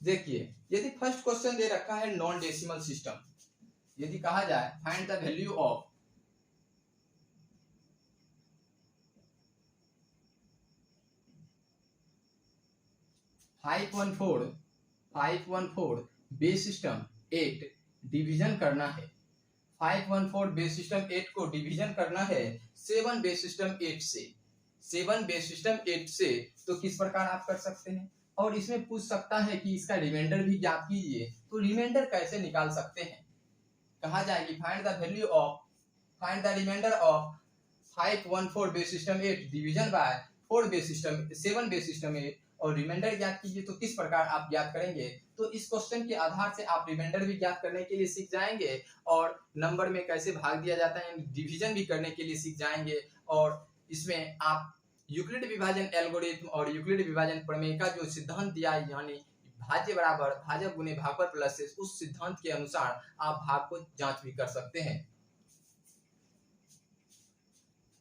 देखिए, यदि first question दे रखा है नॉन डेसिमल सिस्टम, यदि कहा जाए find the value of 514 base system 8 division करना है। 514 बेस सिस्टम 8 को डिवीजन करना है 7 बेस सिस्टम 8 से। 7 बेस सिस्टम 8 से तो किस प्रकार आप कर सकते हैं, और इसमें पूछ सकता है कि इसका रिमाइंडर भी ज्ञात कीजिए, तो रिमाइंडर कैसे निकाल सकते हैं। कहा जाएगी find the remainder of 514 base system 8 division by 7 base system 8 और रिमाइंडर ज्ञात कीजिए। तो किस प्रकार आप ज्ञात करेंगे, तो इस क्वेश्चन के आधार से आप रिमाइंडर भी ज्ञात करने के लिए सीख जाएंगे और नंबर में कैसे भाग दिया जाता है डिवीजन भी करने के लिए सीख जाएंगे। और इसमें आप यूक्लिड विभाजन एल्गोरिथम और यूक्लिड विभाजन प्रमेय का जो सिद्धांत दिया, यानी भाज्य बराबर भाजक गुने भागफल प्लस से, उस सिद्धांत के अनुसार आप भाग को जांच भी कर सकते हैं।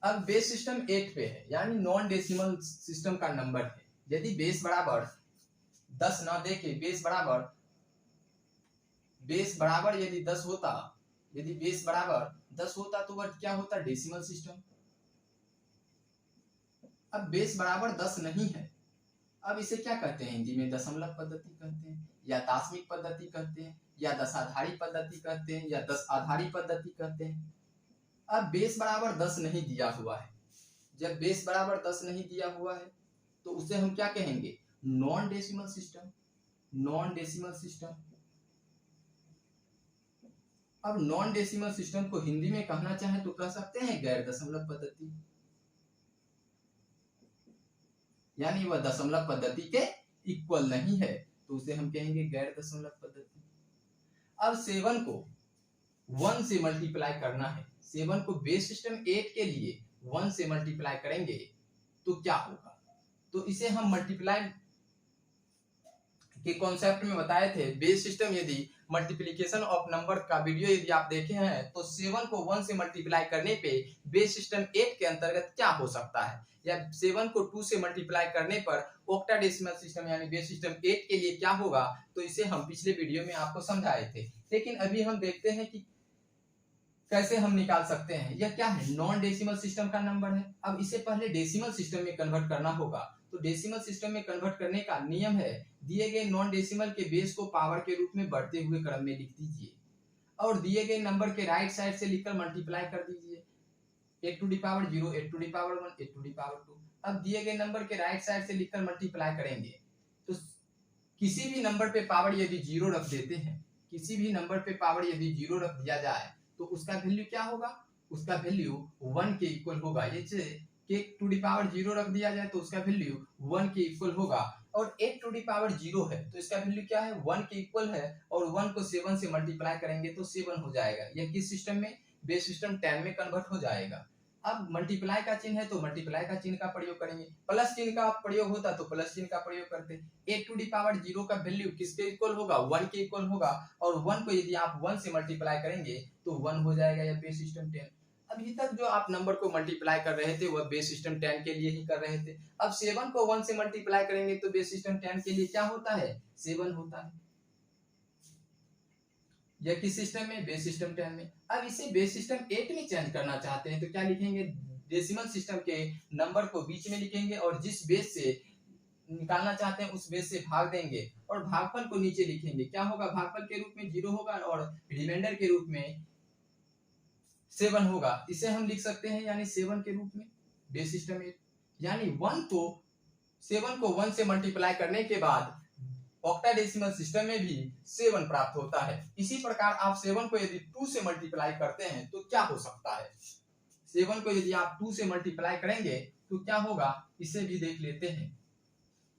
अब बेस सिस्टम 8 पे है, यानी नॉन डेसिमल सिस्टम का नंबर है। यदि बेस बराबर 10 ना दे के बेस बराबर यदि 10 होता, यदि बेस बराबर 10 होता तो वह क्या होता, डेसिमल सिस्टम। अब बेस बराबर 10 नहीं है, अब इसे क्या कहते हैं हिंदी में, दशमलव पद्धति कहते हैं, या दाशमिक पद्धति कहते हैं, या दशाधारी पद्धति कहते हैं, या 10 आधारी पद्धति कहते हैं। अब बेस बराबर 10 नहीं दिया हुआ है, जब बेस बराबर 10 नहीं दिया हुआ है तो उसे हम क्या कहेंगे, non decimal system. Non decimal system. अब नॉन डेसिमल सिस्टम को हिंदी में कहना चाहे तो कह सकते हैं गैर दशमलव पद्धति, यानी वह दशमलव पद्धति के इक्वल नहीं है, तो उसे हम कहेंगे गैर दशमलव पद्धति। अब 7 को 1 से मल्टीप्लाई करना है, 7 को बेस सिस्टम 8 के लिए 1 से मल्टीप्लाई करेंगे तो क्या होगा, तो इसे हम मल्टीप्लाई के कॉन्सेप्ट में बताए थे। बेस सिस्टम यदि मल्टीप्लिकेशन ऑफ नंबर का वीडियो यदि आप देखे हैं तो 7 को 1 से मल्टीप्लाई करने पे बेस सिस्टम 8 के अंतर्गत क्या हो सकता है, या 7 को 2 से मल्टीप्लाई करने पर ऑक्टाडेसिमल सिस्टम यानी बेस सिस्टम 8 के लिए क्या होगा, तो इसे हम पिछले वीडियो में आपको समझाए थे। लेकिन अभी हम देखते हैं कि कैसे हम निकाल सकते हैं। यह क्या है, नॉन डेसिमल सिस्टम का नंबर है। अब इसे पहले डेसिमल सिस्टम में कन्वर्ट करना होगा, तो डेसिमल सिस्टम में कन्वर्ट करने का नियम है, दिए गए नॉन डेसिमल के बेस को पावर के रूप में बढ़ते हुए क्रम में लिख दीजिए और दिए गए नंबर के राइट साइड से लिखकर मल्टीप्लाई कर दीजिए, 8 to the power 0, 8 to the power 1, 8 to the power 2। अब दिए गए नंबर के राइट साइड से लिखकर मल्टीप्लाई करेंगे तो किसी भी नंबर पे पावर यदि 0 रख देते हैं, किसी भी नंबर पे पावर यदि 0 रख दिया जाए तो उसका वैल्यू क्या होगा, उसका वैल्यू 1 के इक्वल होगा। जैसे कि टू दी पावर 0 रख दिया जाए तो उसका वैल्यू 1 के इक्वल होगा, और 8 टू दी पावर 0 है तो इसका वैल्यू क्या है, 1 के इक्वल है, और 1 को 7 से मल्टीप्लाई करेंगे तो 7 हो जाएगा। यह किस सिस्टम में, बेस सिस्टम 10 में कन्वर्ट हो जाएगा। अब मल्टीप्लाई का चिन्ह है तो मल्टीप्लाई का चिन्ह का प्रयोग करेंगे, प्लस चिन्ह का प्रयोग होता तो प्लस चिन्ह का प्रयोग करते। 8 टू दी पावर 0 का वैल्यू किसके इक्वल होगा, 1 के इक्वल होगा, और 1 को यदि आप 1 से मल्टीप्लाई करेंगे तो 1 हो जाएगा, या बेस सिस्टम 10। अभी तक जो आप नंबर को मल्टीप्लाई कर रहे थे वह बेस सिस्टम 10 के लिए ही कर रहे थे। अब 7 को 1 से मल्टीप्लाई करेंगे तो बेस सिस्टम 10 के लिए क्या होता है, 7 होता है। यह किस सिस्टम में, बेस सिस्टम 10 में। अब इसे बेस सिस्टम 8 में चेंज करना चाहते हैं तो क्या लिखेंगे, डेसिमल सिस्टम के नंबर को बीच में लिखेंगे और जिस बेस से निकालना चाहते हैं उस बेस से भाग देंगे और भागफल को नीचे लिखेंगे। क्या होगा, भागफल के रूप में 0 होगा और रिमाइंडर के रूप में 7 होगा। इसे हम लिख सकते हैं यानी 7 के रूप में बेस सिस्टम 8, यानी 7 को 1 से मल्टीप्लाई करने के बाद ऑक्टाडेसिमल सिस्टम में भी 7 प्राप्त होता है। इसी प्रकार आप 7 को यदि 2 से मल्टीप्लाई करते हैं तो क्या हो सकता है, 7 को यदि आप 2 से मल्टीप्लाई करेंगे तो क्या होगा, इसे भी देख लेते हैं।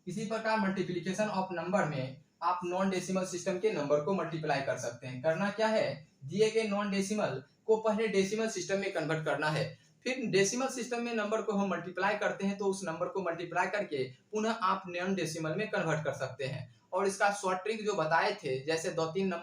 इसी प्रकार मल्टीप्लिकेशन ऑफ नंबर में आप नॉन डेसिमल सिस्टम के नंबर को मल्टीप्लाई कर सकते हैं। करना क्या है, दिए गए नॉन डेसिमल को पहले डेसिमल सिस्टम में कन्वर्ट करना है, फिर डेसिमल सिस्टम में नंबर को हम मल्टीप्लाई करते हैं तो उस नंबर को मल्टीप्लाई करके पुनः आप नॉन डेसिमल में कन्वर्ट कर सकते हैं। और इसका शॉर्ट ट्रिक जो बताए थे, जैसे 2-3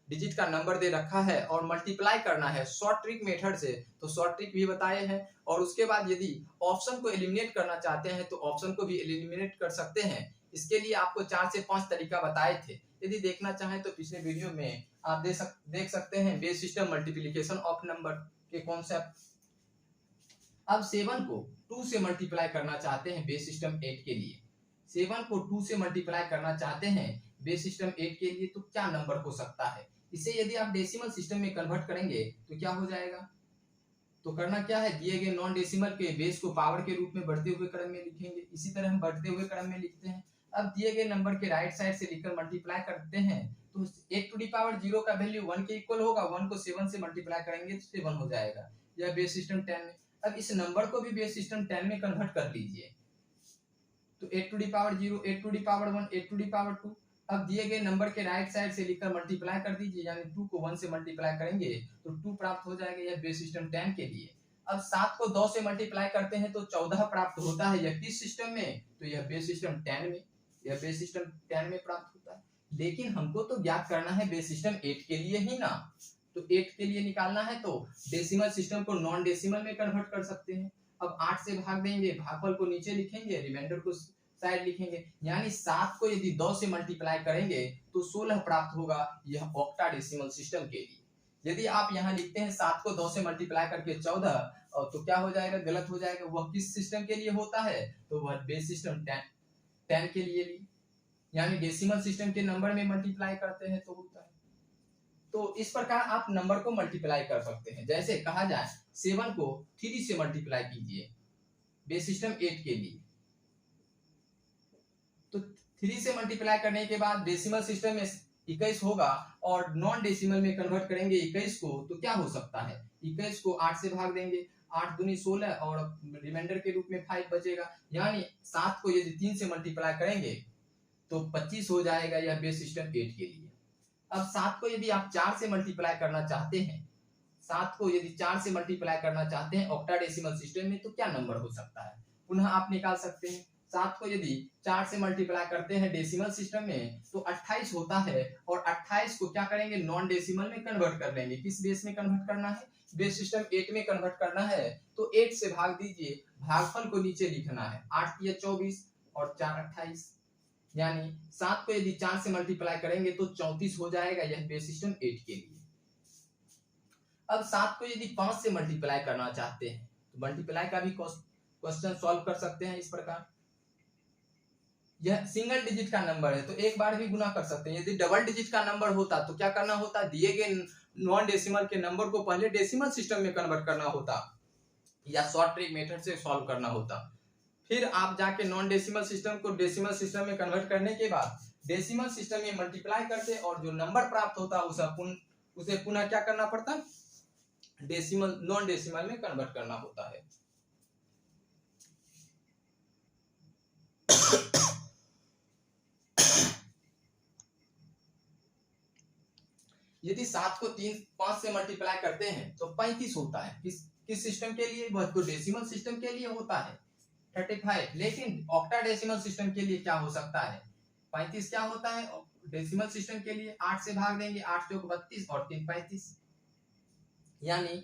डिजिट का नंबर दे रखा है और मल्टीप्लाई करना है शॉर्ट ट्रिक मेथड से, तो शॉर्ट ट्रिक भी बताए हैं। और उसके बाद यदि ऑप्शन को एलिमिनेट करना चाहते हैं तो ऑप्शन को भी एलिमिनेट कर सकते हैं, इसके लिए आपको 4 से 5 तरीका बताए थे। यदि देखना चाहें तो पिछले वीडियो में आप देख सकते हैं base system multiplication of number के कॉन्सेप्ट। अब 7 को 2 से मल्टीप्लाई करना चाहते हैं बेस सिस्टम 8 के लिए। 7 को 2 से मल्टीप्लाई करना चाहते हैं बेस सिस्टम 8 के लिए, तो क्या नंबर हो सकता है? इसे यदि आप डेसिमल सिस्टम में कन्वर्ट करेंगे तो क्या हो जाएगा? तो करना क्या है, दिए गए नॉन डेसिमल के बेस को पावर के रूप में बढ़ते हुए क्रम में लिखेंगे। इसी तरह हम बढ़ते हुए क्रम में लिखते हैं। अब दिए गए नंबर के राइट साइड से लिखकर मल्टीप्लाई करते हैं तो 8 टू दी पावर 0 का वैल्यू 1 के इक्वल होगा। 1 को 7 से मल्टीप्लाई करेंगे तो 7 हो जाएगा, यह बेस सिस्टम 10 में। अब इस नंबर को भी बेस सिस्टम 10 में कन्वर्ट कर लीजिए। तो 8 to the power 0, 8 to the power 1, 8 to the power 2। अब दिए गए नंबर के राइट साइड से लिखकर मल्टीप्लाई कर दीजिए, यानी 2 को 1 से मल्टीप्लाई करेंगे तो 2 प्राप्त हो जाएगा, यह बेस सिस्टम 10 के लिए। अब 7 को 2 से मल्टीप्लाई करते हैं तो 14 प्राप्त होता है, यह किस सिस्टम में? तो यह बेस सिस्टम 10 में, यह बेस सिस्टम 10 में प्राप्त होता है। लेकिन हमको तो ज्ञात करना है बेस सिस्टम 8 के लिए ही ना। तो 8 के लिए निकालना है तो डेसिमल सिस्टम को नॉन डेसिमल में कन्वर्ट कर सकते हैं। अब 8 से भाग देंगे, भागफल को नीचे लिखेंगे, रिमाइंडर को साइड लिखेंगे, यानी 7 को यदि 2 से मल्टीप्लाई करेंगे तो 16 प्राप्त होगा, यह ऑक्टाडेसिमल सिस्टम के लिए। यदि आप यहाँ लिखते हैं 7 को 2 से मल्टीप्लाई करके 14, तो क्या हो जाएगा? गलत हो जाएगा। वह किस सिस्टम के लिए होता है? तो वह बेस सिस्टम 10 के लिए, यानी डेसिमल सिस्टम के नंबर में मल्टीप्लाई करते हैं तो होता है। तो इस प्रकार आप नंबर को मल्टीप्लाई कर सकते हैं। जैसे कहा जाए 7 को 3 से मल्टीप्लाई कीजिए बेस सिस्टम 8 के लिए, तो 3 से मल्टीप्लाई करने के बाद डेसिमल सिस्टम में 21 होगा और नॉन डेसिमल में कन्वर्ट करेंगे 21 को, तो क्या हो सकता है? 21 को 8 से भाग देंगे, 8 दूनी 16 और रिमाइंडर के रूप में 5 बचेगा, यानी 7 को यदि 3 से मल्टीप्लाई करेंगे तो 25 हो जाएगा, यह बेस सिस्टम 8 के लिए। अब 7 को यदि आप 4 से मल्टीप्लाई करना चाहते हैं, 7 को यदि 4 से मल्टीप्लाई करना चाहते हैं ऑक्टाडेसिमल सिस्टम में, तो क्या नंबर हो सकता है? पुनः आप निकाल सकते हैं। 7 को यदि 4 से मल्टीप्लाई करते हैं डेसिमल सिस्टम में तो 28 होता है, और 28 को क्या करेंगे? नॉन डेसिमल में कन्वर्ट कर लेंगे। किस बेस में कन्वर्ट करना है? बेस सिस्टम 8 में कन्वर्ट करना है, तो 8 से भाग दीजिए, भागफल को नीचे लिखना है। 8 तिया 24 और 4 28, यानी 7 को यदि 4 से मल्टीप्लाई करेंगे तो 34 हो जाएगा, यह बेस सिस्टम 8 के लिए। अब 7 को यदि 5 से मल्टीप्लाई करना चाहते हैं तो मल्टीप्लाई का भी क्वेश्चन सॉल्व कर सकते हैं इस प्रकार। यह सिंगल डिजिट का नंबर है तो एक बार भी गुना कर सकते हैं। यदि डबल डिजिट का नंबर होता तो क्या करना होता? दिए गए नॉन डेसिमल के नंबर को पहले डेसिमल सिस्टम में कन्वर्ट करना होता, या शॉर्ट ट्रिक मेथड से सॉल्व करना होता। फिर आप जाके नॉन डेसिमल सिस्टम को डेसिमल सिस्टम में कन्वर्ट करने के बाद डेसिमल सिस्टम में मल्टीप्लाई करते और जो नंबर प्राप्त होता उसे पुनः क्या करना पड़ता? डेसिमल नॉन डेसिमल में कन्वर्ट करना होता है। यदि 7 को 5 से मल्टीप्लाई करते हैं तो 35 होता है। किस सिस्टम के लिए? वह तो डेसिमल सिस्टम के लिए होता है 35। लेकिन ऑक्टाडेसिमल सिस्टम के लिए क्या हो सकता है? 35 क्या होता है डेसिमल सिस्टम के लिए? 8 से भाग देंगे, 8 चौक 32 और 3 35, यानी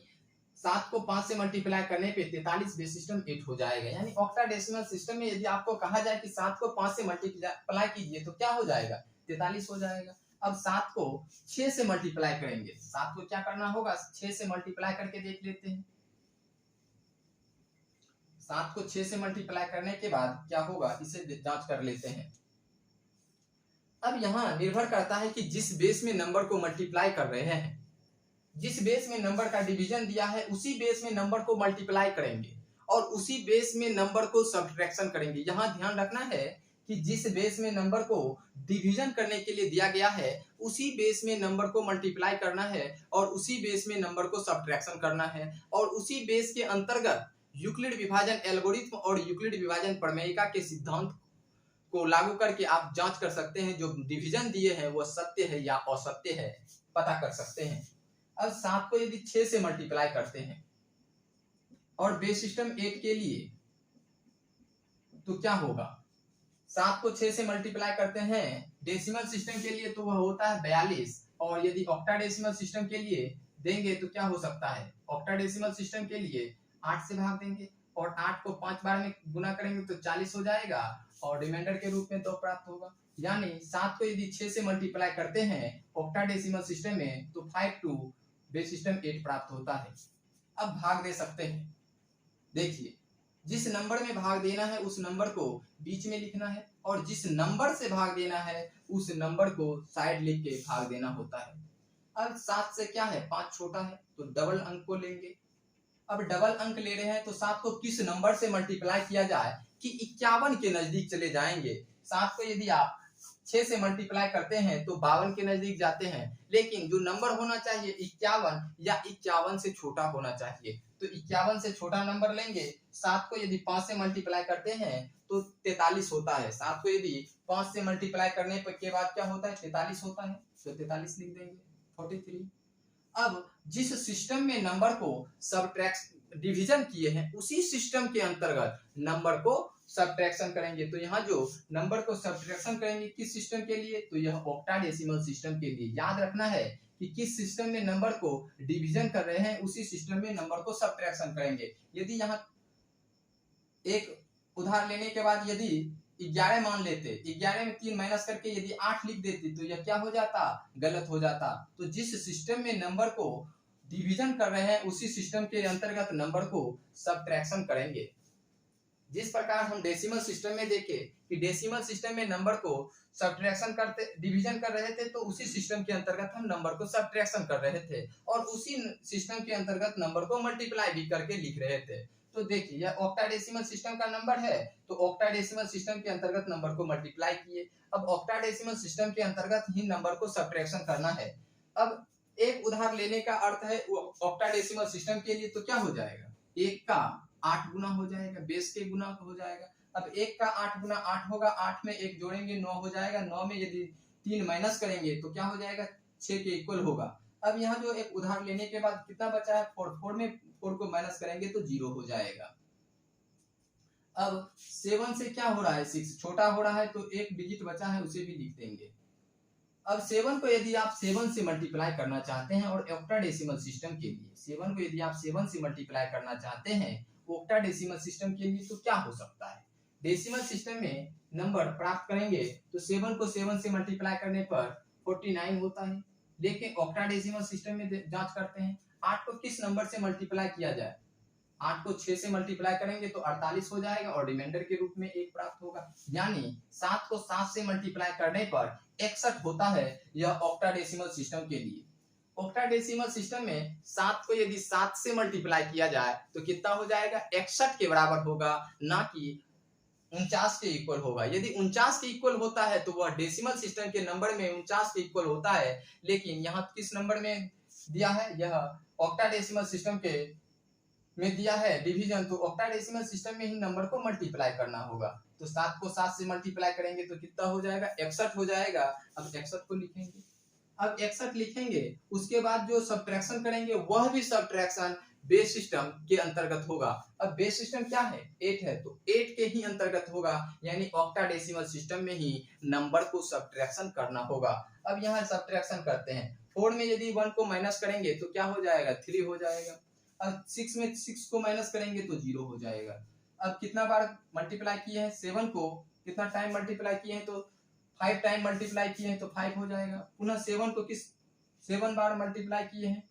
7 को 5 से मल्टीप्लाई करने पे 43 बेस सिस्टम 8 हो जाएगा। यानी ऑक्टाडेसिमल सिस्टम में यदि आपको कहा जाए कि 7 को 5 से मल्टीप्लाई कीजिए तो क्या हो जाएगा? 43 हो जाएगा। अब 7 को 6 से मल्टीप्लाई करेंगे, 7 को क्या करना होगा? 6 से मल्टीप्लाई करके देख लेते हैं। 7 को 6 से मल्टीप्लाई करने के बाद क्या होगा, इसे जांच कर लेते हैं। अब यहाँ निर्भर करता है कि जिस बेस में नंबर को मल्टीप्लाई कर रहे हैं, जिस बेस में नंबर का डिवीजन दिया है उसी बेस में नंबर को मल्टीप्लाई करेंगे और उसी बेस में नंबर को सब्ट्रैक्शन करेंगे। यहाँ ध्यान रखना है कि जिस बेस में नंबर को डिवीजन करने के लिए दिया गया है उसी बेस में नंबर को मल्टीप्लाई करना है और उसी बेस में नंबर को सब्ट्रैक्शन करना है, और उसी बेस के अंतर्गत यूक्लिड विभाजन एल्गोरिथ्म और यूक्लिड विभाजन प्रमेयिका के सिद्धांत को लागू करके आप जांच कर सकते हैं जो डिवीजन दिए हैं वो सत्य है या असत्य है, पता कर सकते हैं। अब 7 को यदि 6 से मल्टीप्लाई करते हैं और बेस सिस्टम 8 के लिए तो क्या होगा? 7 को 6 से मल्टीप्लाई करते हैं डेसिमल सिस्टम के लिए तो वह होता है 42, और यदि ऑक्टाडेसिमल सिस्टम के लिए देंगे तो क्या हो सकता है? ऑक्टाडेसिमल सिस्टम के लिए 8 से भाग देंगे, और 8 को 5 बार में गुना करेंगे तो 40 हो जाएगा और रिमाइंडर के रूप में 2 प्राप्त होगा। यानी 7 को यदि 6 से मल्टीप्लाई करते हैं ऑक्टाडेसिमल सिस्टम में तो 5 टू बेस सिस्टम 8 प्राप्त होता है। अब भाग दे सकते हैं। देखिए, जिस नंबर में भाग देना है उस नंबर को बीच में लिखना है और जिस नंबर से भाग देना है उस नंबर को साइड लिख के भाग देना होता है। अब 7 से क्या है, 5 छोटा है तो डबल अंक को लेंगे। अब डबल अंक ले रहे हैं तो 7 को किस नंबर से मल्टीप्लाई किया जाए कि 51 के नजदीक चले जाएंगे। 7 को यदि आप 6 से मल्टीप्लाई करते हैं तो 52 के नजदीक जाते हैं, लेकिन जो नंबर होना चाहिए 51 या 51 से छोटा होना चाहिए। तो 51 से छोटा नंबर लेंगे। 7 को यदि 5 से मल्टीप्लाई करते हैं तो 43 होता है। 7 को यदि 5 से मल्टीप्लाई करने के बाद क्या होता है, 43 होता है, तो 43 लिख देंगे, 43। अब जिस सिस्टम में नंबर को सब्ट्रैक्ट डिवीजन किए हैं उसी सिस्टम के अंतर्गत नंबर को सब्ट्रैक्शन करेंगे। तो यहाँ जो नंबर को सब्ट्रैक्शन करेंगे किस सिस्टम के लिए, तो यह ऑक्टाडेसिमल सिस्टम के लिए। याद रखना है कि किस सिस्टम में नंबर को डिवीजन कर रहे हैं उसी सिस्टम में नंबर को सब्ट्रैक्शन करेंगे। यदि यहाँ एक उधार लेने के बाद यदि 11 मान लेते, 11 में 3 माइनस करके यदि 8 लिख देते तो यह क्या हो जाता, गलत हो जाता। तो जिस सिस्टम में नंबर को डिवीजन कर रहे हैं उसी सिस्टम के अंतर्गत नंबर को सब्ट्रैक्शन करेंगे। जिस प्रकार हम डेसिमल सिस्टम में देखे कि डेसिमल सिस्टम में नंबर को सब्ट्रैक्शन करते, डिवीजन कर रहे थे, तो उसी सिस्टम के अंतर्गत हम नंबर को सब्ट्रैक्शन कर रहे थे और उसी सिस्टम के अंतर्गत नंबर को मल्टीप्लाई भी करके लिख रहे थे। तो देखिए, यह ऑक्टाडेसिमल सिस्टम का नंबर है तो ऑक्टाडेसिमल सिस्टम के अंतर्गत नंबर को मल्टीप्लाई किए। अब ऑक्टाडेसिमल सिस्टम के अंतर्गत ही नंबर को सब्ट्रैक्शन करना है। अब एक उधार लेने का अर्थ है ऑक्टाडेसिमल सिस्टम के लिए, तो क्या हो जाएगा, 1 का 8 गुना हो जाएगा, बेस के गुना हो जाएगा। अब 1 का 8 गुना 8 होगा, 8 में 1 जोड़ेंगे 9 हो जाएगा, 9 में यदि 3 माइनस करेंगे तो क्या हो जाएगा, 6 के इक्वल होगा। अब यहाँ जो एक उधार लेने के बाद कितना बचा है, 4, 4 में 4 को माइनस करेंगे तो 0 हो जाएगा। अब 7 से क्या हो रहा है, 6 छोटा हो रहा है तो एक डिजिट बचा है उसे भी लिख देंगे। अब 7 को यदि आप 7 से मल्टीप्लाई करना चाहते हैं और ऑक्टाडेसिमल सिस्टम के लिए 7 को यदि आप 7 से मल्टीप्लाई करना चाहते हैं ऑक्टाडेसिमल सिस्टम के लिए, तो क्या हो सकता है। डेसिमल सिस्टम में नंबर प्राप्त करेंगे तो 7 को 7 से मल्टीप्लाई करने पर 49 होता है, लेकिन ऑक्टाडेसिमल सिस्टम में जांच करते हैं 8 को किस नंबर से मल्टीप्लाई किया जाए। 8 को 6 से मल्टीप्लाई करेंगे तो 48 हो जाएगा और रिमाइंडर के रूप में 1 प्राप्त होगा। यानी 7 को 7 से मल्टीप्लाई करने पर 61 होता है, यह ऑक्टाडेसिमल सिस्टम के लिए। ऑक्टाडेसिमल सिस्टम में 7 को यदि 7 से मल्टीप्लाई किया जाए तो कितना हो जाएगा, 61 के बराबर होगा, ना कि 49 के इक्वल होगा। यदि 49 के इक्वल होता है तो वह डेसिमल सिस्टम के नंबर में 49 के इक्वल होता है, लेकिन यहाँ किस नंबर में दिया है, यह ऑक्टाडेसिमल सिस्टम के में दिया है डिवीजन, तो ऑक्टाडेसिमल सिस्टम में ही नंबर को मल्टीप्लाई करना होगा। तो 7 को 7 से मल्टीप्लाई करेंगे तो कितना हो जाएगा, 61 हो जाएगा। अब 61 को लिखेंगे। अब 61 लिखेंगे, उसके बाद जो सब्ट्रैक्शन करेंगे वह भी सब्ट्रैक्शन बेस सिस्टम के अंतर्गत होगा। अब बेस सिस्टम क्या है, 8 है, तो 8 के ही अंतर्गत होगा, यानी ऑक्टाडेसिमल सिस्टम में ही नंबर को सब्ट्रैक्शन करना होगा। अब यहाँ सब्ट्रैक्शन करते हैं, 4 में यदि 1 को माइनस करेंगे तो क्या हो जाएगा, 3 हो जाएगा। अब 6 में 6 को माइनस करेंगे तो 0 हो जाएगा। अब कितना बार मल्टीप्लाई किए हैं, 7 को कितना टाइम मल्टीप्लाई किए हैं, तो 5 टाइम मल्टीप्लाई किए हैं तो 5 हो जाएगा। पुनः 7 को किस 7 बार मल्टीप्लाई किए हैं,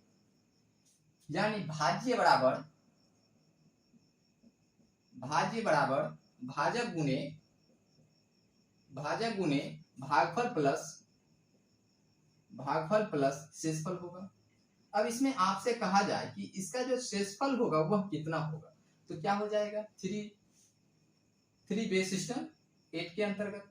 यानी भाज्य बराबर भाजक गुने भागफल प्लस शेषफल होगा। अब इसमें आपसे कहा जाए कि इसका जो शेषफल होगा वह कितना होगा, तो क्या हो जाएगा, 3 बेस सिस्टम 8 के अंतर्गत,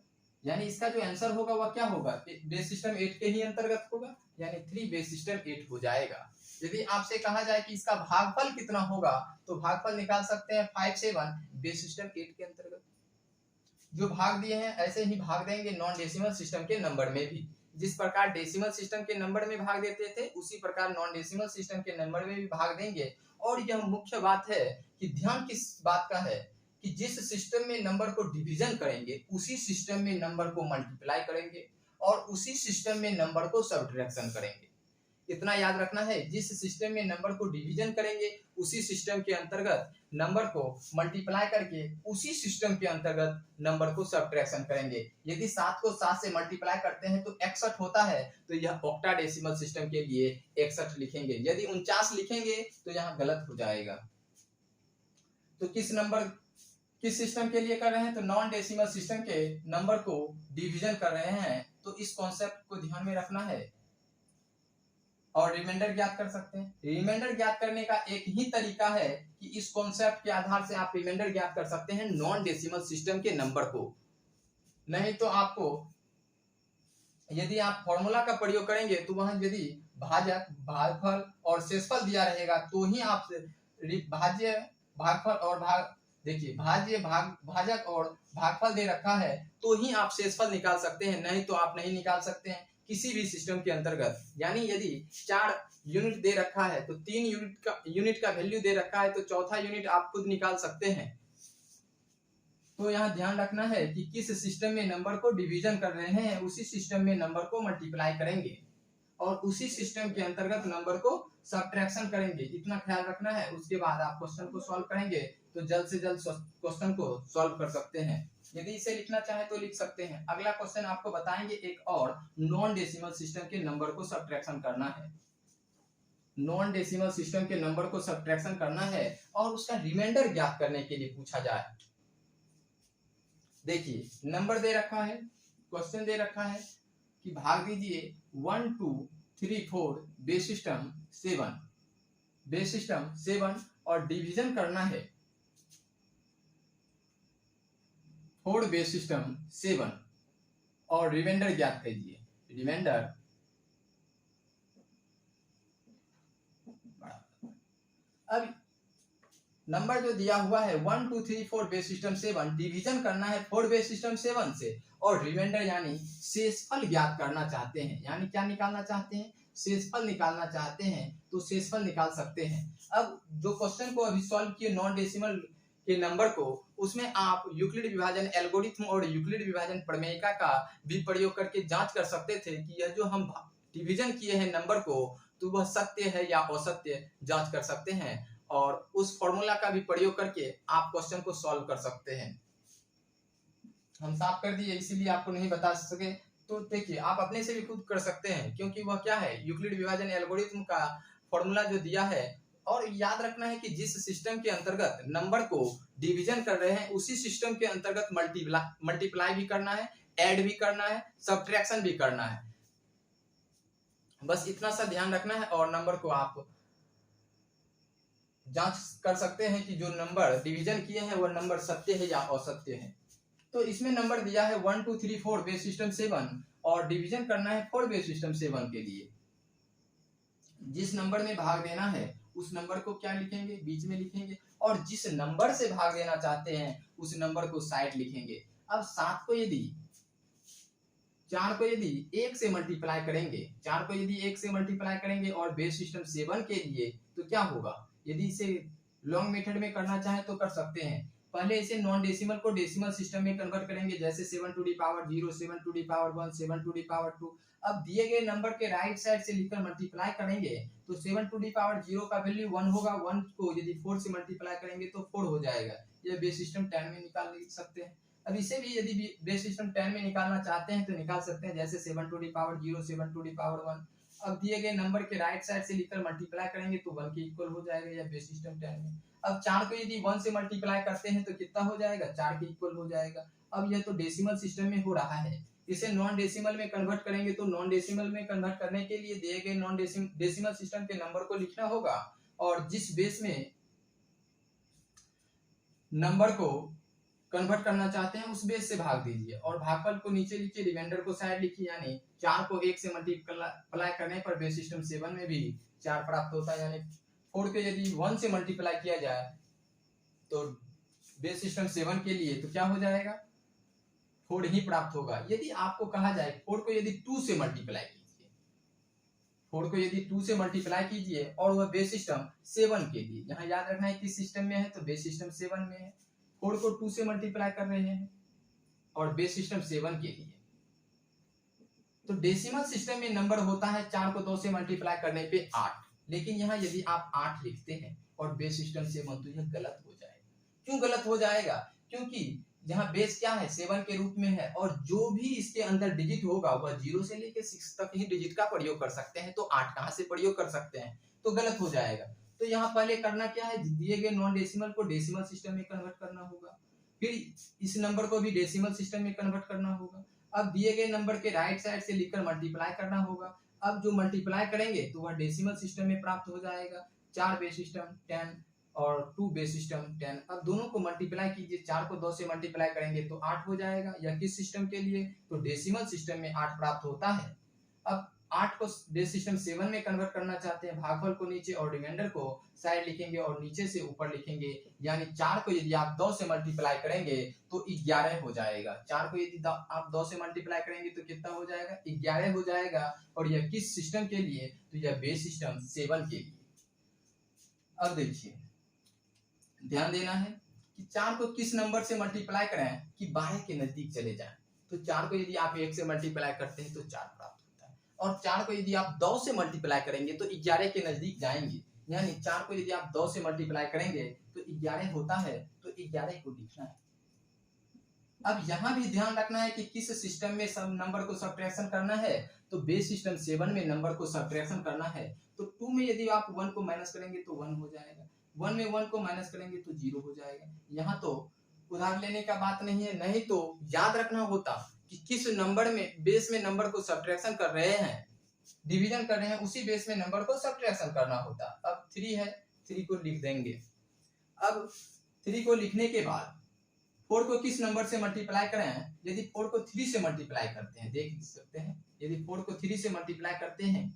यानी इसका जो आंसर होगा वह क्या होगा, बेस सिस्टम 8 के ही अंतर्गत होगा, यानी 3 बेस सिस्टम 8 हो जाएगा। यदि आपसे कहा जाए कि इसका भागफल कितना होगा तो भागफल निकाल सकते हैं 5 से 1 बेस सिस्टम 8 के अंतर्गत। जो भाग दिए हैं ऐसे ही भाग देंगे नॉन डेसिमल सिस्टम के नंबर में भी। जिस प्रकार डेसिमल सिस्टम के नंबर में भाग देते थे उसी प्रकार नॉन डेसिमल सिस्टम के नंबर में भी भाग देंगे। और यह मुख्य बात है कि ध्यान किस बात का है कि जिस सिस्टम में नंबर को डिवीजन करेंगे उसी सिस्टम में नंबर को मल्टीप्लाई करेंगे और उसी सिस्टम में नंबर को सब्ट्रैक्शन करेंगे। इतना याद रखना है, जिस सिस्टम में नंबर को डिवीजन करेंगे उसी सिस्टम के अंतर्गत नंबर को मल्टीप्लाई करके उसी सिस्टम के अंतर्गत नंबर को सब्ट्रैक्शन करेंगे। यदि 7 को 7 से मल्टीप्लाई करते हैं तो 61 होता है, तो यह ऑक्टाडेसिमल सिस्टम के लिए 61 लिखेंगे। यदि 49 लिखेंगे तो यहाँ गलत हो जाएगा। तो किस सिस्टम के लिए कर रहे हैं, तो नॉन डेसिमल सिस्टम के नंबर को डिवीजन कर रहे हैं, तो इस कॉन्सेप्ट को ध्यान में रखना है। और रिमाइंडर ज्ञात कर सकते हैं। रिमाइंडर ज्ञात करने का एक ही तरीका है कि इस कॉन्सेप्ट के आधार से आप रिमाइंडर ज्ञात कर सकते हैं नॉन डेसिमल सिस्टम के नंबर को। नहीं तो आपको यदि आप फॉर्मूला का प्रयोग करेंगे तो वहां यदि भाजक, भागफल और शेषफल दिया रहेगा तो ही आप भाज्य, भागफल और देखिए भाज्य, भाजक और भागफल दे रखा है तो ही आप शेषफल निकाल सकते हैं, नहीं तो आप नहीं निकाल सकते हैं किसी भी सिस्टम के अंतर्गत। यानी यदि 4 यूनिट दे रखा है तो 3 यूनिट का वैल्यू दे रखा है, तो चौथा यूनिट आप खुद निकाल सकते हैं। तो यहाँ ध्यान रखना है कि किस सिस्टम में नंबर को डिवीजन कर रहे हैं उसी सिस्टम में नंबर को मल्टीप्लाई करेंगे और उसी सिस्टम के अंतर्गत नंबर को सब्ट्रैक्शन करेंगे, इतना ख्याल रखना है। उसके बाद आप क्वेश्चन को सॉल्व करेंगे तो जल्द से जल्द क्वेश्चन को सॉल्व कर सकते हैं। यदि इसे लिखना चाहे तो लिख सकते हैं। अगला क्वेश्चन आपको बताएंगे एक और नॉन डेसिमल सिस्टम के नंबर को सब्ट्रैक्शन करना है। नॉन डेसिमल सिस्टम के नंबर को सब्ट्रैक्शन करना है और उसका रिमाइंडर ज्ञात करने के लिए पूछा जाए। देखिए नंबर दे रखा है, क्वेश्चन दे रखा है कि भाग दीजिए 1 2 3 4 बेस सिस्टम 7 और डिवीजन करना है 4 बेस सिस्टम 7 और रिमाइंडर ज्ञात कीजिए। रिमाइंडर अब नंबर जो दिया हुआ है 1 2 3 4 बेस सिस्टम 7, डिवीजन करना है 4 बेस सिस्टम 7 से और रिमाइंडर यानी शेषफल ज्ञात करना चाहते हैं। यानी क्या निकालना चाहते हैं, शेषफल निकालना चाहते हैं, तो शेषफल निकाल सकते हैं। अब जो क्वेश्चन को अभी सॉल्व किए नॉन डेसिमल के नंबर को, उसमें आप यूक्लिड विभाजन एल्गोरिथम और यूक्लिड विभाजन प्रमेयिका का भी प्रयोग करके जांच कर सकते थे कि यह जो हम डिवीजन किए हैं नंबर को, तो वह सत्य है या असत्य जांच कर सकते हैं और उस फॉर्मूला का भी प्रयोग करके आप क्वेश्चन को सॉल्व कर सकते हैं। हम साफ कर दिए इसीलिए आपको नहीं बता सके, तो देखिए आप अपने से भी खुद कर सकते हैं, क्योंकि वह क्या है यूक्लिड विभाजन एल्गोरिथम का फॉर्मूला जो दिया है। और याद रखना है कि जिस सिस्टम के अंतर्गत नंबर को डिवीजन कर रहे हैं उसी सिस्टम के अंतर्गत मल्टीप्लाई भी करना है, ऐड भी करना है, सब्ट्रैक्शन भी करना है। बस इतना सा ध्यान रखना है और नंबर को आप जांच कर सकते हैं कि जो नंबर डिवीजन किए हैं वह नंबर सत्य है या असत्य है। तो इसमें नंबर दिया है 1 2 3 4 बेस सिस्टम 7 और डिवीजन करना है 4 बेस सिस्टम 7 के लिए। जिस नंबर में भाग देना है उस नंबर को क्या लिखेंगे, बीच में लिखेंगे, और जिस नंबर से भाग देना चाहते हैं उस नंबर को साइड लिखेंगे। अब 7 को यदि 4 को यदि 1 से मल्टीप्लाई करेंगे, 4 को यदि 1 से मल्टीप्लाई करेंगे और बेस सिस्टम 7 के लिए तो क्या होगा। यदि इसे लॉन्ग मेथड में करना चाहे तो कर सकते हैं। पहले इसे नॉन डेसिमल को डेसिमल सिस्टम में कन्वर्ट करेंगे, जैसे 7 to the power 0, 7 to the power 1, 7 to the power 2। अब दिए गए नंबर के राइट साइड से लिखकर मल्टीप्लाई करेंगे तो 7 टू दी पावर 0 का वैल्यू 1 होगा, 1 को यदि 4 से मल्टीप्लाई करेंगे तो 4 हो जाएगा। यह बेस सिस्टम 10 में निकाल सकते हैं। अब इसे भी यदि बेस सिस्टम 10 में निकालना चाहते हैं तो निकाल सकते हैं, जैसे 7 to the power 0, 7 to the power 1। अब दिए गए नंबर के राइट साइड से लिखकर मल्टीप्लाई करेंगे तो 1 के इक्वल हो जाएगा, या बेस सिस्टम 10 में। अब 4 को यदि 1 से मल्टीप्लाई करते हैं तो कितना हो जाएगा, 4 के इक्वल हो जाएगा। अब यह तो डेसिमल सिस्टम में हो रहा है, इसे नॉन डेसिमल में कन्वर्ट करेंगे तो नॉन डेसिमल में कन्वर्ट करने के लिए दिए गए नॉन डेसिमल सिस्टम के नंबर को लिखना होगा और जिस बेस में नंबर को कन्वर्ट करना चाहते हैं उस बेस से भाग दीजिए और भागफल को नीचे लिखिए, रिमाइंडर को साइड लिखिए। यानी 4 को 1 से मल्टीप्लाई करने पर बेस सिस्टम 7 में भी 4 प्राप्त होता है। यानी 4 को यदि 1 से मल्टीप्लाई किया जाए तो बेस सिस्टम 7 के लिए तो क्या हो जाएगा, 4 ही प्राप्त होगा। यदि आपको कहा जाए 4 को यदि 2 से मल्टीप्लाई कीजिए, 4 को यदि 2 से मल्टीप्लाई कीजिए और वह बेस सिस्टम 7 के लिए, यहाँ याद रखना है किस सिस्टम में है तो बेस सिस्टम 7 में है। 4 को 2 से मल्टीप्लाई कर रहे हैं और बेस सिस्टम 7 के लिए तो डेसिमल सिस्टम में नंबर होता है 4 को 2 से मल्टीप्लाई करने पे 8, लेकिन यहाँ यदि आप 8 लिखते हैं और बेस सिस्टम 7 तो यह गलत हो जाएगा। क्यों गलत हो जाएगा? क्योंकि यहाँ बेस क्या है 7 के रूप में है और जो भी इसके अंदर डिजिट होगा वह 0 से लेकर 6 तक ही डिजिट का प्रयोग कर सकते हैं, तो 8 कहाँ से प्रयोग कर सकते हैं, तो गलत हो जाएगा। तो यहाँ पहले करना क्या है, दिए गए नॉन डेसिमल को डेसिमल सिस्टम में कन्वर्ट करना होगा, फिर इस नंबर को भी डेसिमल सिस्टम में कन्वर्ट करना होगा। अब दिए गए नंबर के राइट साइड से लिखकर मल्टीप्लाई करना होगा। अब जो मल्टीप्लाई करेंगे तो वह डेसिमल सिस्टम में प्राप्त हो जाएगा। 4 बेस सिस्टम 10 और 2 बेस सिस्टम 10। अब दोनों को मल्टीप्लाई कीजिए, 4 को 2 से मल्टीप्लाई करेंगे तो 8 हो जाएगा। या किस सिस्टम के लिए, तो डेसिमल सिस्टम में 8 प्राप्त होता है। अब 8 को बेस सिस्टम 7 में कन्वर्ट करना चाहते हैं, भागफल को नीचे और रिमाइंडर को साइड लिखेंगे और नीचे से ऊपर लिखेंगे। यानी 4 को यदि आप 2 से मल्टीप्लाई करेंगे तो 11 हो जाएगा। 4 को यदि आप 2 से मल्टीप्लाई करेंगे तो कितना हो जाएगा, 11 हो जाएगा। और यह किस सिस्टम के लिए, तो यह बेस सिस्टम 7 के लिए। अब देखिए ध्यान देना है कि 4 को किस नंबर से मल्टीप्लाई करें कि 12 के नजदीक चले जाएं। तो 4 को यदि आप 1 से मल्टीप्लाई करते हैं तो 4 प्राप्त होता है, और 4 को यदि आप 2 से मल्टीप्लाई करेंगे तो 11 के नजदीक जाएंगे। यानी 4 को यदि आप 2 से मल्टीप्लाई करेंगे तो 11 होता है, तो 11 को लिखना है। अब यहाँ भी ध्यान रखना है कि किस सिस्टम में सब नंबर को सब्ट्रैक्शन करना है, तो बेस सिस्टम 7 में नंबर को सब्ट्रैक्शन करना है। तो 2 में यदि आप 1 को माइनस करेंगे तो 1 हो जाएगा, 1 में 1 को माइनस करेंगे तो 0 हो जाएगा। यहाँ तो उधार लेने का बात नहीं है, नहीं तो याद रखना होता कि किस नंबर में बेस में नंबर को सब्ट्रैक्शन कर रहे हैं, डिवीजन कर रहे हैं, उसी बेस में नंबर को सब्ट्रैक्शन करना होता। अब 3 है, 3 को लिख देंगे। अब 3 को लिखने के बाद 4 को किस नंबर से मल्टीप्लाई करें, यदि 4 को 3 से मल्टीप्लाई करते हैं, देख सकते हैं यदि 4 को 3 से मल्टीप्लाई करते हैं,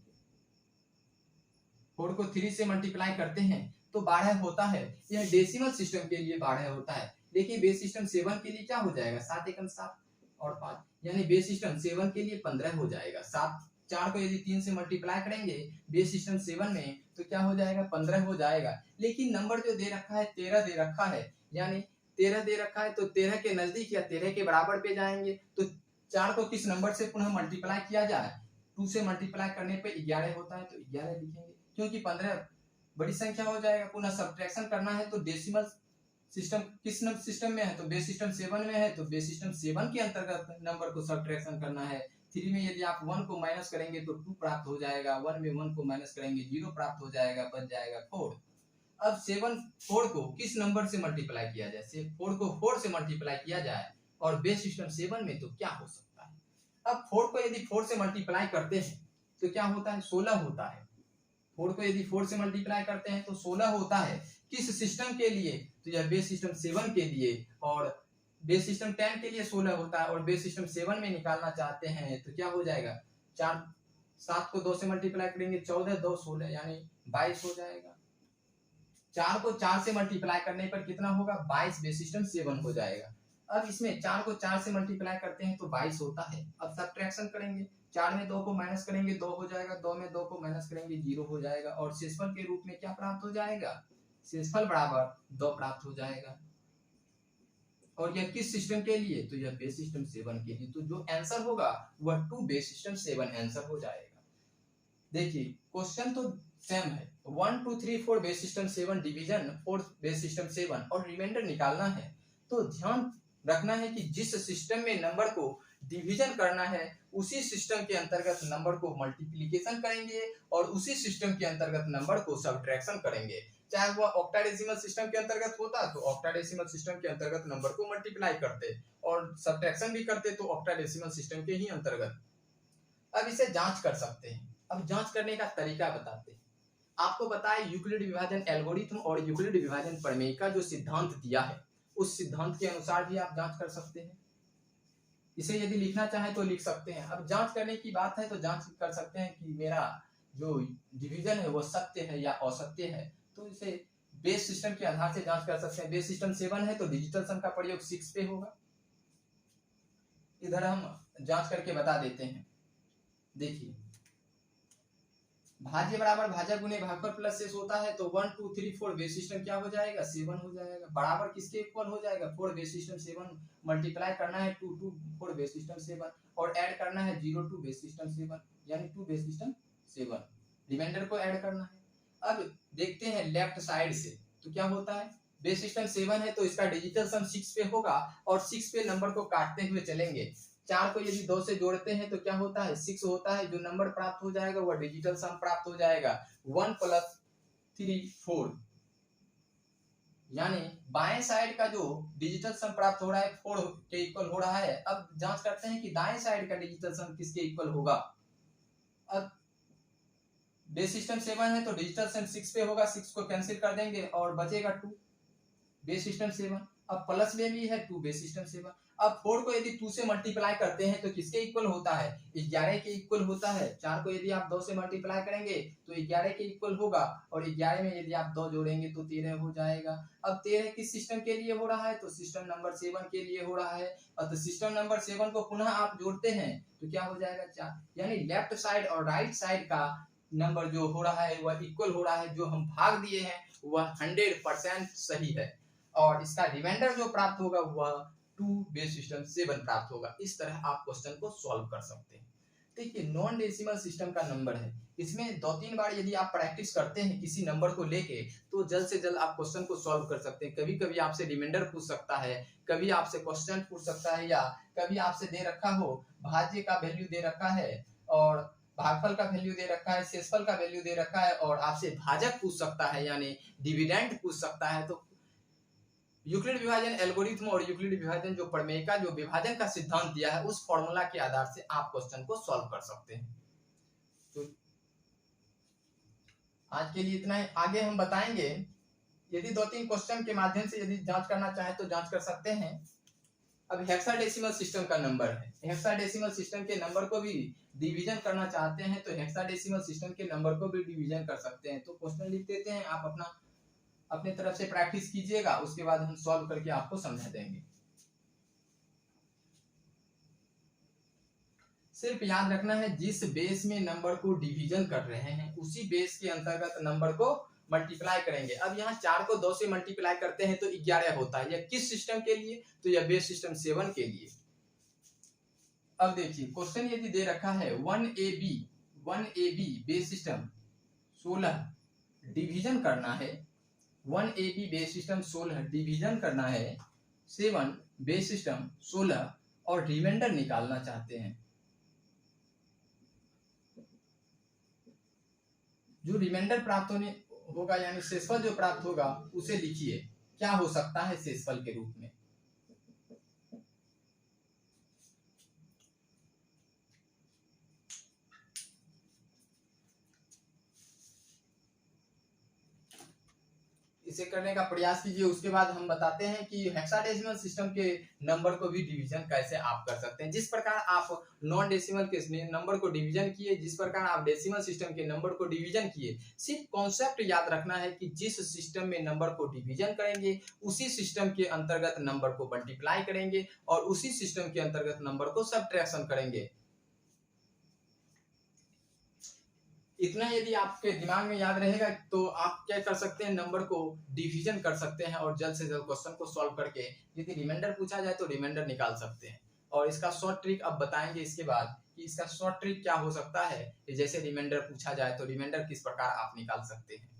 4 को 3 से मल्टीप्लाई करते हैं तो 12 होता है। यह डेसिमल सिस्टम के लिए 12 होता है, लेकिन बेस सिस्टम 7 के लिए क्या हो जाएगा, 7 एकम 7 और 5, यानी बेस सिस्टम 7 के लिए 15 हो जाएगा। 4 को यदि 3 से मल्टीप्लाई करेंगे बेस सिस्टम 7 में तो क्या हो जाएगा, 15 हो जाएगा। लेकिन नंबर जो दे रखा है 13 दे रखा है, यानी 13 दे रखा है तो 13 के नजदीक या 13 के बराबर पे जाएंगे। तो 4 को किस नंबर से पुनः मल्टीप्लाई किया जाए, 2 से मल्टीप्लाई करने पे 11 होता है, तो 11 लिखेंगे। क्योंकि 15 बड़ी संख्या हो जाएगा, पुनः सब्ट्रैक्शन करना है तो डेसिमल सिस्टम किस सिस्टम में है, तो बेस सिस्टम 7 में है, तो बेस सिस्टम 7 के अंतर्गत नंबर को सब्ट्रैक्शन करना है। 3 में यदि आप 1 को माइनस करेंगे तो 2 प्राप्त हो जाएगा, 1 में 1 को माइनस करेंगे 0 प्राप्त हो जाएगा, बच जाएगा 4। अब 4 को किस नंबर से मल्टीप्लाई किया जाए, 4 को 4 से मल्टीप्लाई किया जाए और बेस सिस्टम 7 में तो क्या हो सकता है। अब 4 को यदि 4 से मल्टीप्लाई करते हैं तो क्या होता है, 16 होता है। 4 को यदि 4 से मल्टीप्लाई करते हैं तो 16 होता है। किस सिस्टम के लिए, तो यह बेस सिस्टम 7 के लिए, और बेस सिस्टम 10 के लिए 16 होता है और बेस सिस्टम 7 में निकालना चाहते हैं तो क्या हो जाएगा, 7 को 2 से मल्टीप्लाई करेंगे 14 2 16 यानी 22 हो जाएगा। 4 को 4 से मल्टीप्लाई करने पर कितना होगा, 22 बेस सिस्टम 7 हो जाएगा। अब इसमें 4 को 4 से मल्टीप्लाई करते हैं तो 22 होता है। अब सब्ट्रैक्शन करेंगे, 4 में 2 को माइनस करेंगे 2 हो जाएगा, 2 में 2 को माइनस करेंगे 0 हो जाएगा, और शेषफल के रूप में क्या प्राप्त हो जाएगा, शेषफल बराबर 2 प्राप्त हो जाएगा। और यह किस सिस्टम के लिए, तो यह बेस सिस्टम 7 के लिए। तो जो आंसर होगा वह 2 बेस सिस्टम 7 आंसर हो जाएगा। देखिए क्वेश्चन तो सेम है, 1 2 3 4 base system 7 division 4 base system 7 और रिमाइंडर निकालना है। तो ध्यान रखना है कि जिस सिस्टम में नंबर को डिवीजन करना है उसी सिस्टम के अंतर्गत नंबर को मल्टीप्लिकेशन करेंगे और उसी सिस्टम के अंतर्गत नंबर को सब्ट्रैक्शन करेंगे। चाहे वह ऑक्टाडेसिमल सिस्टम के अंतर्गत होता तो ऑक्टाडेसिमल सिस्टम के अंतर्गत नंबर को मल्टीप्लाई करते और सब्ट्रैक्शन भी करते तो ऑक्टाडेसिमल सिस्टम के ही अंतर्गत। अब इसे जांच कर सकते हैं। अब जांच करने का तरीका बताते हैं। आपको बताया यूक्लिड विभाजन एल्गोरिथम और यूक्लिड विभाजन प्रमेय का जो सिद्धांत दिया है उस सिद्धांत के अनुसार भी आप जांच कर सकते हैं। इसे यदि लिखना चाहे तो लिख सकते हैं। अब जांच करने की बात है तो जांच कर सकते हैं कि मेरा जो डिवीजन है वो सत्य है या असत्य है। तो इसे बेस सिस्टम के आधार से जांच कर सकते हैं। बेस सिस्टम 7 है तो डिजिटल सम का प्रयोग 6 पे होगा। इधर हम जांच करके बता देते हैं। देखिए भाज्य बराबर भाजक गुने भागफल प्लस शेष होता है, तो 1 2 3 4 बेस सिस्टम क्या हो जाएगा 7 हो जाएगा। बराबर किसके इक्वल हो जाएगा 4 बेस सिस्टम 7, मल्टीप्लाई करना है 2 2 4 बेस सिस्टम 7 और ऐड करना है 0 2 बेस सिस्टम 7 यानी 2 बेस सिस्टम 7, रिमाइंडर को ऐड करना है। अब देखते हैं लेफ्ट साइड से, तो क्या होता है बेस सिस्टम 7 है तो इसका डिजिटल सम 6 पे होगा और 6 पे नंबर को काटते हुए चलेंगे। 4 को यदि 2 से जोड़ते हैं तो क्या होता है 6 होता है, जो नंबर प्राप्त हो जाएगा वह डिजिटल सम प्राप्त हो जाएगा 1 + 3 4, यानी बाएं साइड का जो डिजिटल सम प्राप्त हो रहा है 4 के इक्वल हो रहा है। अब जांच करते हैं कि दाएं साइड का डिजिटल सम किसके इक्वल होगा। अब बेस सिस्टम 7 है तो डिजिटल सम 6 पे होगा, 6 को कैंसिल कर देंगे और बचेगा 2 बेस सिस्टम 7। अब प्लस में भी है 2 बेस सिस्टम 7। अब 4 को यदि 2 से मल्टीप्लाई करते हैं तो किसके इक्वल होता है 11 के इक्वल होता है। 4 को यदि आप 2 से मल्टीप्लाई करेंगे तो 11 के इक्वल होगा और 11 में यदि आप 2 जोड़ेंगे तो 13 हो जाएगा। अब 13 किस सिस्टम के लिए हो रहा है तो सिस्टम नंबर 7 के लिए हो रहा है। और तो सिस्टम नंबर 7 को पुनः आप जोड़ते हैं तो क्या हो जाएगा 4, यानी लेफ्ट साइड और राइट साइड का नंबर जो हो रहा है वह इक्वल हो रहा है। जो हम भाग दिए हैं वह 100% सही है और इसका रिमाइंडर जो प्राप्त होगा वह 2 बेस सिस्टम 7 प्राप्त होगा। इस तरह आप क्वेश्चन को सॉल्व कर सकते हैं। देखिए नॉन डेसिमल सिस्टम का नंबर है, इसमें 2-3 बार यदि आप प्रैक्टिस करते हैं किसी नंबर को लेके तो जल्द से जल्द आप क्वेश्चन को सॉल्व कर सकते हैं। कभी कभी आपसे रिमाइंडर पूछ सकता है, कभी आपसे क्वेश्चन पूछ सकता है, या कभी आपसे दे रखा हो भाज्य का वैल्यू दे रखा है और भागफल का वैल्यू दे रखा है, शेषफल का वैल्यू दे रखा है और आपसे भाजक पूछ सकता है यानी डिविडेंड पूछ सकता है। तो यूक्लिड विभाजन एल्गोरिथम और यूक्लिड विभाजन जो प्रमेय का जो विभाजन का सिद्धांत दिया है उस फॉर्मूला के आधार से आप क्वेश्चन को सॉल्व कर सकते हैं। तो आज के लिए इतना है, आगे हम बताएंगे यदि 2-3 क्वेश्चन के माध्यम से यदि जांच करना चाहे तो जांच कर सकते हैं। अब हेक्साडेसिमल सिस्टम का नंबर है, हेक्साडेसिमल सिस्टम के नंबर को भी डिवीजन करना चाहते हैं तो हेक्साडेसिमल सिस्टम के नंबर को भी डिवीजन कर सकते हैं। तो क्वेश्चन लिख देते हैं, आप अपने तरफ से प्रैक्टिस कीजिएगा, उसके बाद हम सॉल्व करके आपको समझा देंगे। सिर्फ याद रखना है जिस बेस में नंबर को डिवीजन कर रहे हैं उसी बेस के अंतर्गत नंबर को मल्टीप्लाई करेंगे। अब यहाँ 4 को 2 से मल्टीप्लाई करते हैं तो 11 होता है। यह किस सिस्टम के लिए तो यह बेस सिस्टम 7 के लिए। अब देखिए क्वेश्चन यदि दे रखा है 1AB बेस सिस्टम 16 डिवीजन करना है, 1AB बेस सिस्टम 16 डिवीजन करना है 7 बेस सिस्टम 16 और रिमाइंडर निकालना चाहते हैं। जो रिमाइंडर प्राप्त होगा यानी शेषफल जो प्राप्त होगा उसे लिखिए, क्या हो सकता है शेषफल के रूप में। इसे करने का प्रयास कीजिए, उसके बाद हम बताते हैं कि हेक्साडेसिमल सिस्टम के नंबर को भी डिवीजन कैसे आप कर सकते हैं। जिस प्रकार आप नॉन डेसिमल के नंबर को डिवीजन किए, जिस प्रकार आप डेसिमल सिस्टम के नंबर को डिवीजन किए, सिर्फ कॉन्सेप्ट याद रखना है कि जिस सिस्टम में नंबर को डिवीजन करेंगे उसी सिस्टम के अंतर्गत नंबर को मल्टीप्लाई करेंगे और उसी सिस्टम के अंतर्गत नंबर को सब्ट्रैक्शन करेंगे। इतना यदि आपके दिमाग में याद रहेगा तो आप क्या कर सकते हैं नंबर को डिवीजन कर सकते हैं और जल्द से जल्द क्वेश्चन को सॉल्व करके यदि रिमाइंडर पूछा जाए तो रिमाइंडर निकाल सकते हैं। और इसका शॉर्ट ट्रिक अब बताएंगे इसके बाद कि इसका शॉर्ट ट्रिक क्या हो सकता है, जैसे रिमाइंडर पूछा जाए तो रिमाइंडर किस प्रकार आप निकाल सकते हैं।